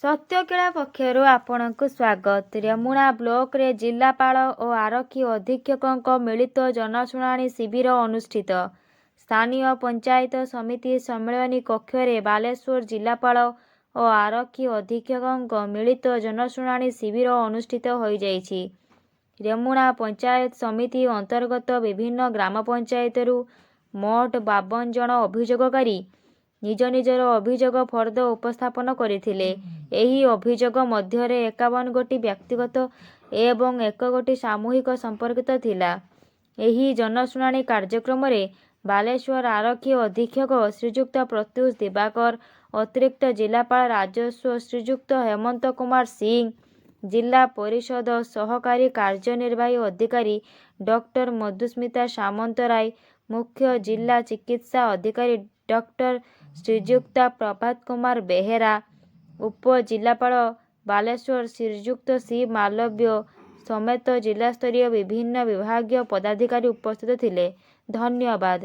ସତ୍ୟକେଳା ପକ୍ଷରୁ ଆପଣଙ୍କୁ ସ୍ୱାଗତ। ରେମୁଣା ବ୍ଲକରେ ଜିଲ୍ଲାପାଳ ଓ ଆରକ୍ଷୀ ଅଧୀକ୍ଷକଙ୍କ ମିଳିତ ଜନଶୁଣାଣି ଶିବିର ଅନୁଷ୍ଠିତ। ସ୍ଥାନୀୟ ପଞ୍ଚାୟତ ସମିତି ସମ୍ମିଳନୀ କକ୍ଷରେ ବାଲେଶ୍ୱର ଜିଲ୍ଲାପାଳ ଓ ଆରକ୍ଷୀ ଅଧୀକ୍ଷକଙ୍କ ମିଳିତ ଜନଶୁଣାଣି ଶିବିର ଅନୁଷ୍ଠିତ ହୋଇଯାଇଛି। ରେମୁଣା ପଞ୍ଚାୟତ ସମିତି ଅନ୍ତର୍ଗତ ବିଭିନ୍ନ ଗ୍ରାମ ପଞ୍ଚାୟତରୁ ମୋଟ 52 ଜଣ ଅଭିଯୋଗକାରୀ ନିଜ ନିଜର ଅଭିଯୋଗ ଫର୍ଦ୍ଦ ଉପସ୍ଥାପନ କରିଥିଲେ। ଏହି ଅଭିଯୋଗ ମଧ୍ୟରେ 51 ଗୋଟି ବ୍ୟକ୍ତିଗତ ଏବଂ 1 ଗୋଟି ସାମୂହିକ ସମ୍ପର୍କିତ ଥିଲା। ଏହି ଜନଶୁଣାଣି କାର୍ଯ୍ୟକ୍ରମରେ ବାଲେଶ୍ୱର ଆରକ୍ଷୀ ଅଧୀକ୍ଷକ ଶ୍ରୀଯୁକ୍ତ ପ୍ରତ୍ୟୁଷ ଦିବାକର, ଅତିରିକ୍ତ ଜିଲ୍ଲାପାଳ ରାଜସ୍ୱ ଶ୍ରୀଯୁକ୍ତ ହେମନ୍ତ କୁମାର ସିଂ, ଜିଲ୍ଲା ପରିଷଦ ସହକାରୀ କାର୍ଯ୍ୟନିର୍ବାହୀ ଅଧିକାରୀ ଡକ୍ଟର ମଧୁସ୍ମିତା ସାମନ୍ତରାୟ, ମୁଖ୍ୟ ଜିଲ୍ଲା ଚିକିତ୍ସା ଅଧିକାରୀ ଡକ୍ଟର ଶ୍ରୀଯୁକ୍ତ ପ୍ରଭାତ କୁମାର ବେହେରା, ଉପଜିଲ୍ଲାପାଳ ବାଲେଶ୍ୱର ଶ୍ରୀଯୁକ୍ତ ସି ମାଲବ୍ୟ ସମେତ ଜିଲ୍ଲାସ୍ତରୀୟ ବିଭିନ୍ନ ବିଭାଗୀୟ ପଦାଧିକାରୀ ଉପସ୍ଥିତ ଥିଲେ। ଧନ୍ୟବାଦ।